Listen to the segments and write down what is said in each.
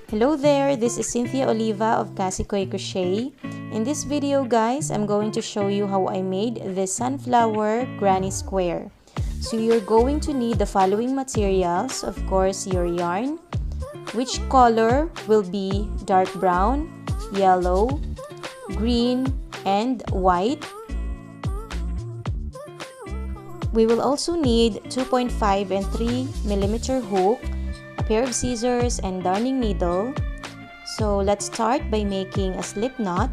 Hello there, this is Cynthia Oliva of Cassiekoy Crochet. In this video guys, I'm going to show you how I made the sunflower granny square. So you're going to need the following materials, of course your yarn, which color will be dark brown, yellow, green, and white. We will also need 2.5 and 3 millimeter hook, a pair of scissors, and darning needle. So let's start by making a slip knot.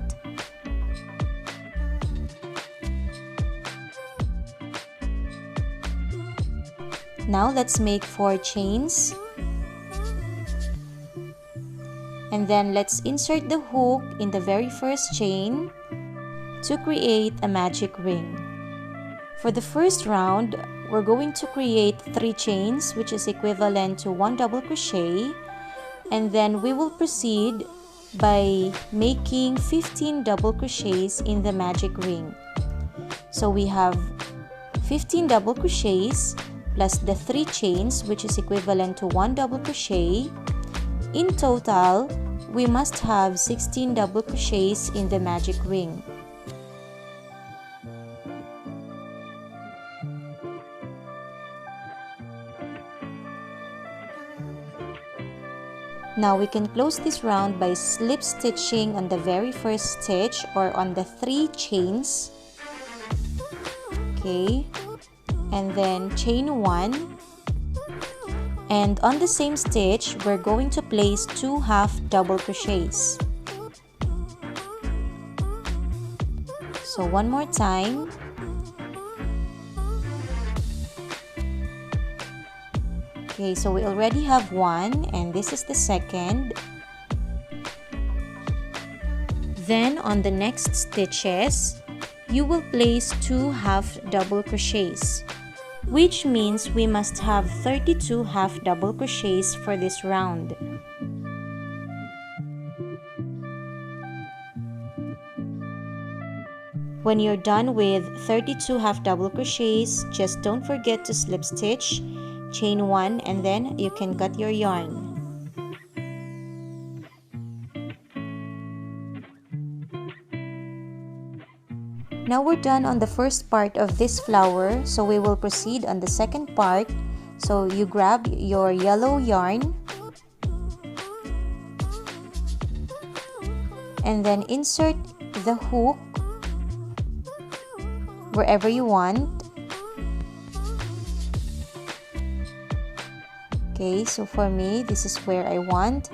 Now let's make 4 chains. And then let's insert the hook in the very first chain to create a magic ring. For the first round, we're going to create 3 chains, which is equivalent to 1 double crochet, and then we will proceed by making 15 double crochets in the magic ring. So we have 15 double crochets plus the 3 chains, which is equivalent to 1 double crochet. In total, we must have 16 double crochets in the magic ring. Now we can close this round by slip stitching on the very first stitch or on the 3 chains. Okay, and then chain 1. And on the same stitch, we're going to place 2 half double crochets. So one more time. Okay, so we already have 1 and this is the second. Then on the next stitches, you will place 2 half double crochets, which means we must have 32 half double crochets for this round. When you're done with 32 half double crochets, just don't forget to slip stitch, chain 1, and then you can cut your yarn. Now we're done on the first part of this flower, so we will proceed on the second part. So you grab your yellow yarn and then insert the hook wherever you want. Okay, so for me, this is where I want.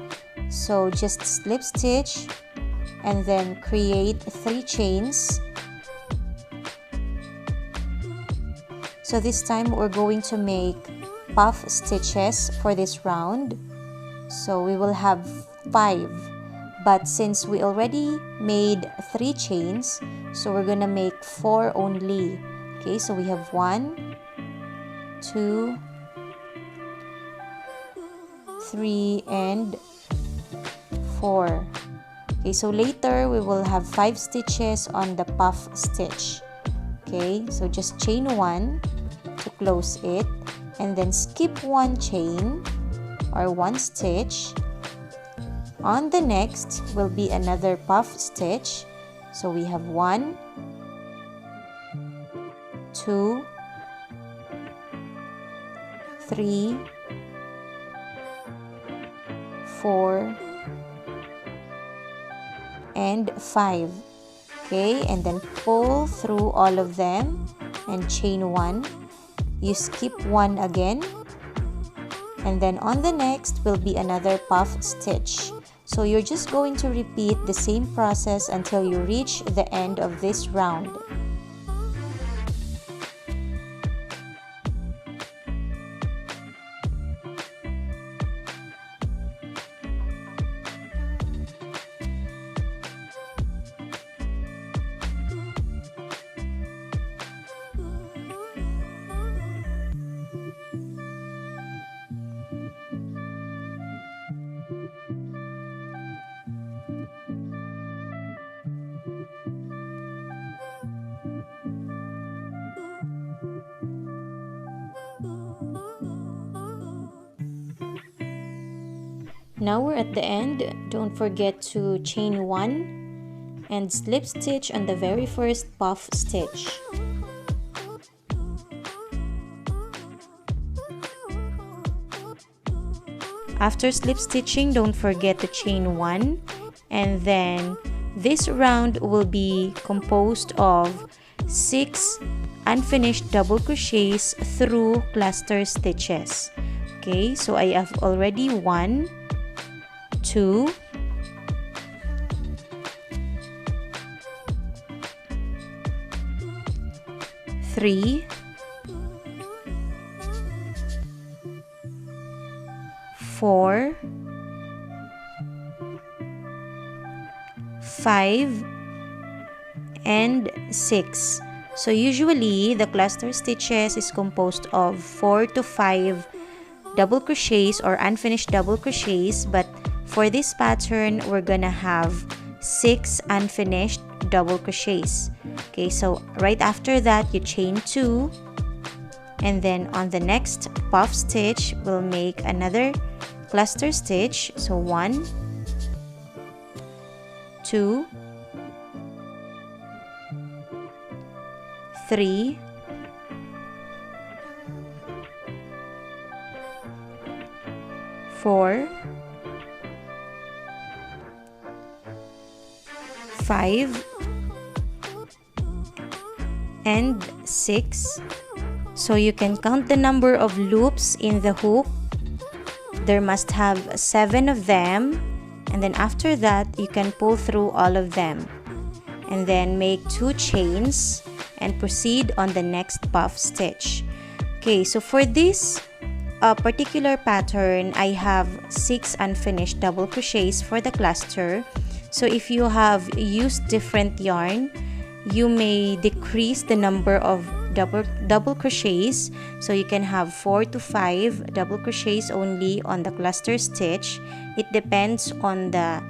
So just slip stitch and then create 3 chains. So this time we're going to make puff stitches for this round. So we will have 5. But since we already made 3 chains, so we're gonna make 4 only. Okay, so we have 1, 2, 3, and 4. Okay, so later we will have 5 stitches on the puff stitch. Okay, so just chain 1 to close it and then skip 1 chain or 1 stitch. On the next will be another puff stitch. So we have 1, 2, 3, 4, and 5. Okay, and then pull through all of them and chain 1. You skip 1 again, and then on the next will be another puff stitch. So you're just going to repeat the same process until you reach the end of this round. Now we're at the end. Don't forget to chain 1 and slip stitch on the very first puff stitch. After slip stitching, don't forget to chain 1, and then this round will be composed of 6 unfinished double crochets through cluster stitches. Okay, so I have already 1, 2, 3, 4, 5, and 6. So usually the cluster stitches is composed of 4 to 5 double crochets or unfinished double crochets, but for this pattern we're gonna have 6 unfinished double crochets. Okay, so right after that you chain 2, and then on the next puff stitch we'll make another cluster stitch. So 1, 2, 3, 4, 5, and 6. So you can count the number of loops in the hook. There must have 7 of them, and then after that you can pull through all of them, and then make 2 chains and proceed on the next puff stitch. Okay, so for this particular pattern, I have 6 unfinished double crochets for the cluster. So if you have used different yarn, you may decrease the number of double crochets, so you can have 4 to 5 double crochets only on the cluster stitch. It depends on the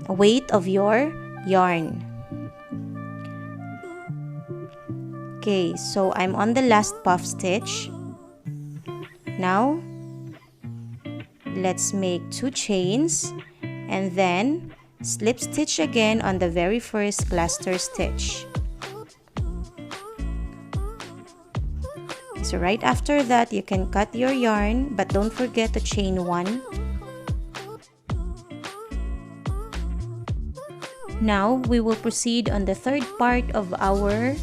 weight of your yarn. Okay, so I'm on the last puff stitch. Now let's make 2 chains and then slip stitch again on the very first cluster stitch. So right after that you can cut your yarn, but don't forget to chain 1. Now we will proceed on the third part of our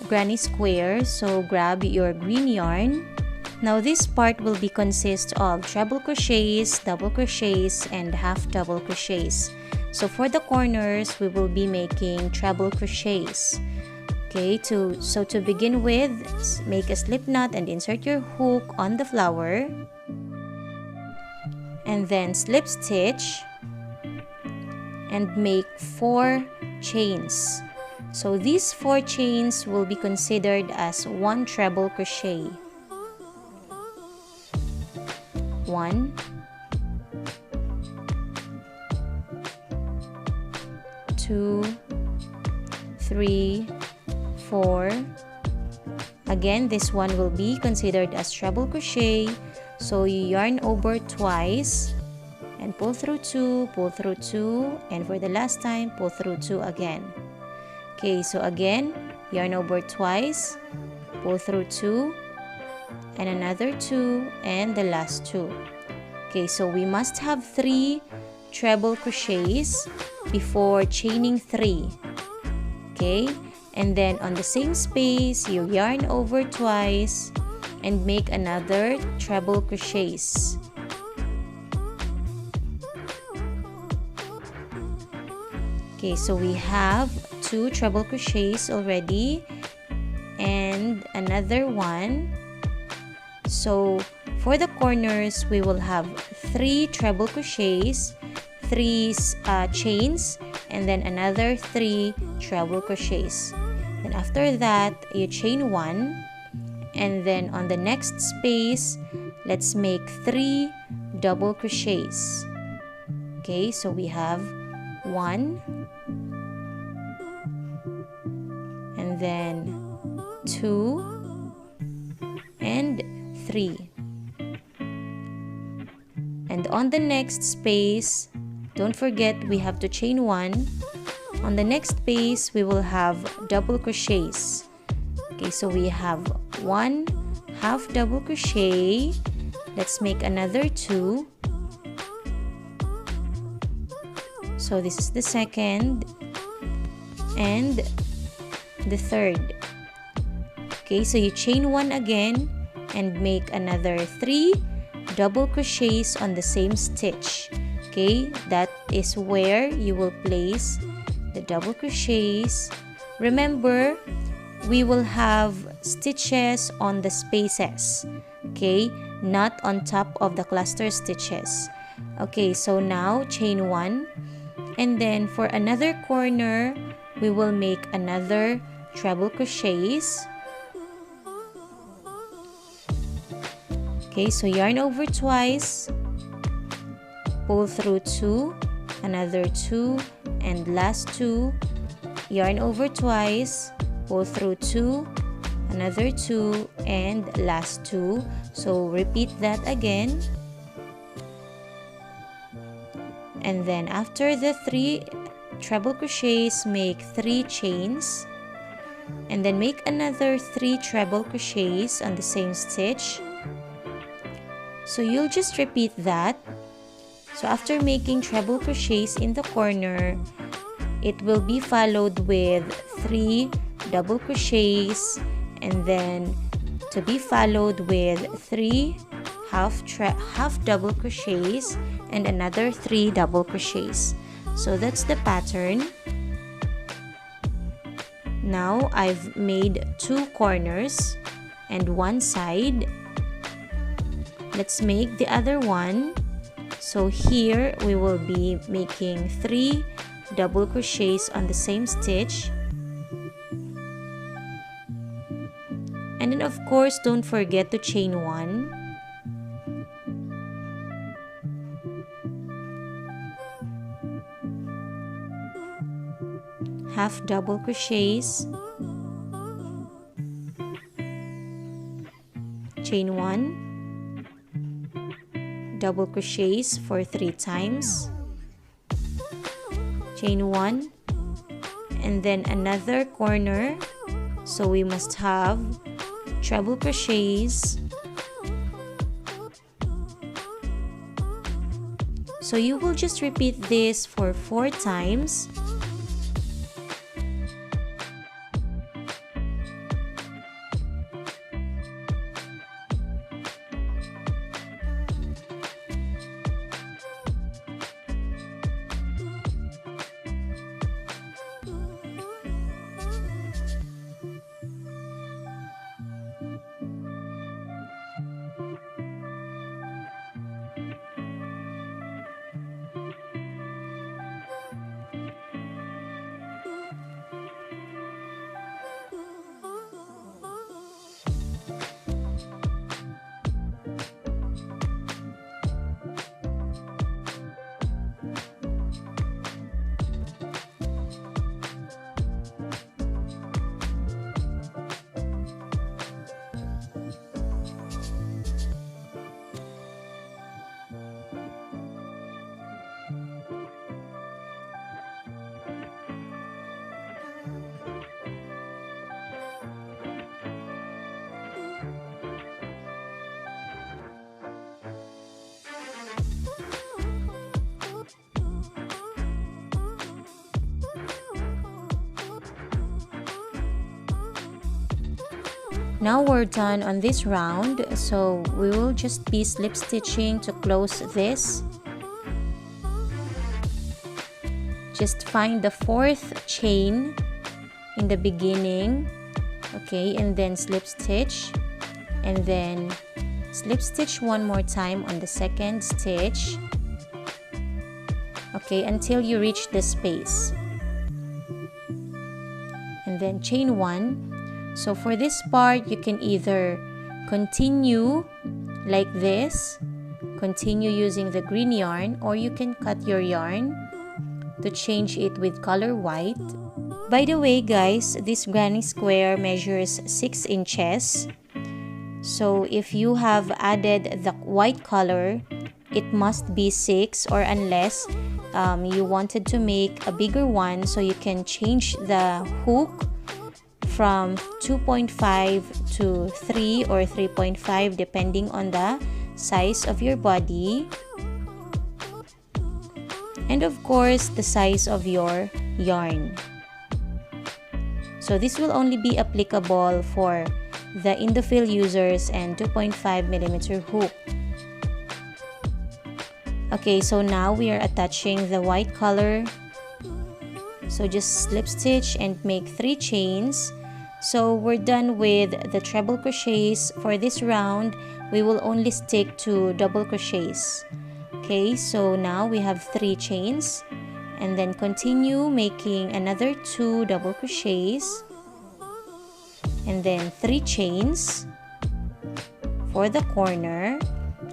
granny square. So grab your green yarn. Now this part will be consist of treble crochets, double crochets, and half double crochets. So for the corners we will be making treble crochets. Okay, so to begin with, make a slip knot and insert your hook on the flower, and then slip stitch and make 4 chains. So these 4 chains will be considered as 1 treble crochet. 1, 2, 3, 4. Again, this one will be considered as treble crochet. So you yarn over twice and pull through 2, pull through 2, and for the last time pull through 2 again. Okay, so again, yarn over twice, pull through 2, and another 2, and the last 2. Okay, so we must have 3 treble crochets before chaining 3. Okay, and then on the same space you yarn over twice and make another treble crochets. Okay, so we have 2 treble crochets already and another one. So for the corners we will have 3 treble crochets, 3 chains, and then another 3 treble crochets. Then after that you chain 1, and then on the next space let's make 3 double crochets. Okay, so we have 1, and then 2, and 3, And on the next space, don't forget we have to chain 1. On the next space, we will have double crochets. Okay, so we have 1 half double crochet. Let's make another 2. So this is the second and the third. Okay, so you chain 1 again and make another 3 double crochets on the same stitch. Okay, that is where you will place the double crochets. Remember, we will have stitches on the spaces, okay, not on top of the cluster stitches. Okay, so now chain 1, and then for another corner we will make another treble crochets. Okay, so yarn over twice, pull through 2, another 2, and last 2, yarn over twice, pull through 2, another 2, and last 2. So repeat that again. And then after the 3 treble crochets, make 3 chains, and then make another 3 treble crochets on the same stitch. So you'll just repeat that. So after making treble crochets in the corner, it will be followed with 3 double crochets, and then to be followed with 3 half double crochets and another 3 double crochets. So that's the pattern. Now I've made 2 corners and 1 side. Let's make the other one. So here we will be making 3 double crochets on the same stitch, and then of course don't forget to chain 1. Half double crochets, chain 1, double crochets for 3 times, chain 1, and then another corner. So we must have treble crochets. So you will just repeat this for 4 times. Now we're done on this round, so we will just be slip stitching to close this. Just find the 4th chain in the beginning, okay, and then slip stitch, and then slip stitch one more time on the 2nd stitch, okay, until you reach the space, and then chain 1. So for this part, you can either continue like this, continue using the green yarn, or you can cut your yarn to change it with color white. By the way guys, this granny square measures 6 inches. So if you have added the white color, it must be 6, or unless you wanted to make a bigger one, so you can change the hook from 2.5 to 3 or 3.5 depending on the size of your body, and of course the size of your yarn. So this will only be applicable for the indophil users and 2.5mm hook. Okay, so now we are attaching the white color. So just slip stitch and make 3 chains. So we're done with the treble crochets. For this round, we will only stick to double crochets. Okay, so now we have 3 chains, and then continue making another 2 double crochets, and then 3 chains for the corner,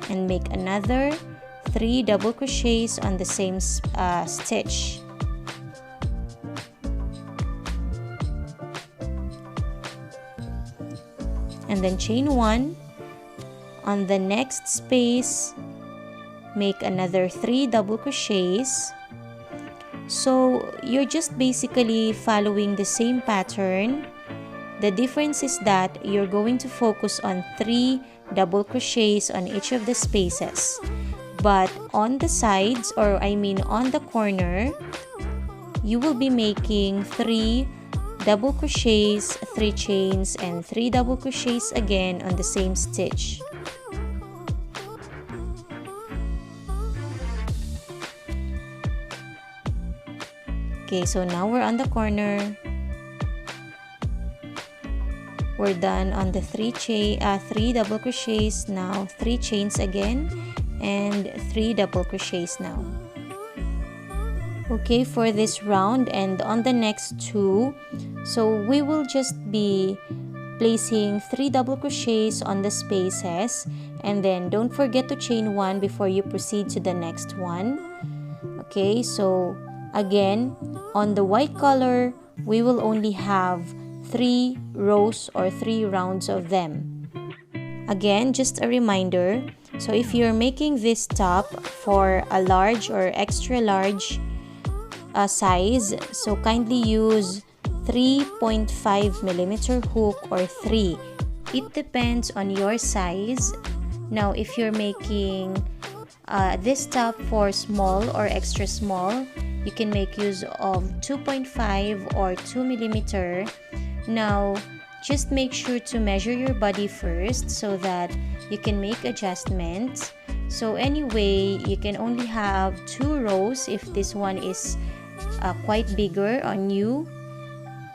and make another 3 double crochets on the same stitch. And then chain 1. On the next space, make another 3 double crochets. So you're just basically following the same pattern. The difference is that you're going to focus on 3 double crochets on each of the spaces. But on the sides, or I mean on the corner, you will be making 3 double crochets, 3 chains, and 3 double crochets again on the same stitch. Okay, so now we're on the corner. We're done on the 3 double crochets. Now 3 chains again and 3 double crochets now. Okay, for this round and on the next 2, so we will just be placing 3 double crochets on the spaces, and then don't forget to chain 1 before you proceed to the next one. Okay, so again, on the white color, we will only have 3 rows or 3 rounds of them. Again, just a reminder, so if you're making this top for a large or extra large size, so kindly use 3.5mm hook or 3. It depends on your size. Now, if you're making this top for small or extra small, you can make use of 2.5 or 2mm. Now, just make sure to measure your body first so that you can make adjustments. So anyway, you can only have 2 rows if this one is quite bigger on you.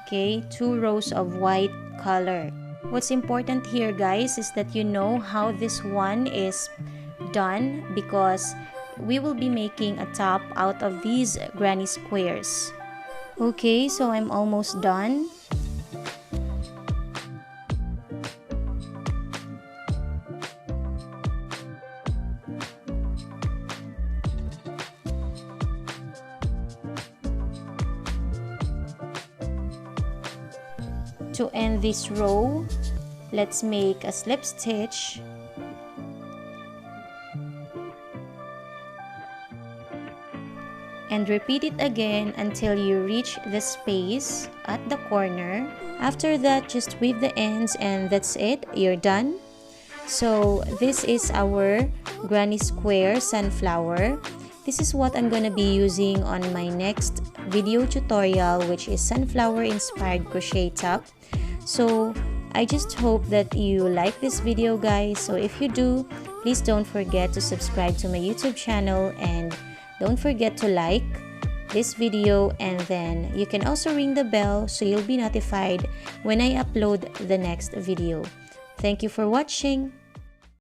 Okay, 2 rows of white color. What's important here, guys, is that you know how this one is done, because we will be making a top out of these granny squares. Okay, so I'm almost done. To end this row, let's make a slip stitch and repeat it again until you reach the space at the corner. After that, just weave the ends and that's it, you're done. So this is our granny square sunflower. This is what I'm gonna be using on my next video tutorial, which is sunflower inspired crochet top. So I just hope that you like this video, guys. So if you do, please don't forget to subscribe to my YouTube channel, and don't forget to like this video, and then you can also ring the bell so you'll be notified when I upload the next video. Thank you for watching.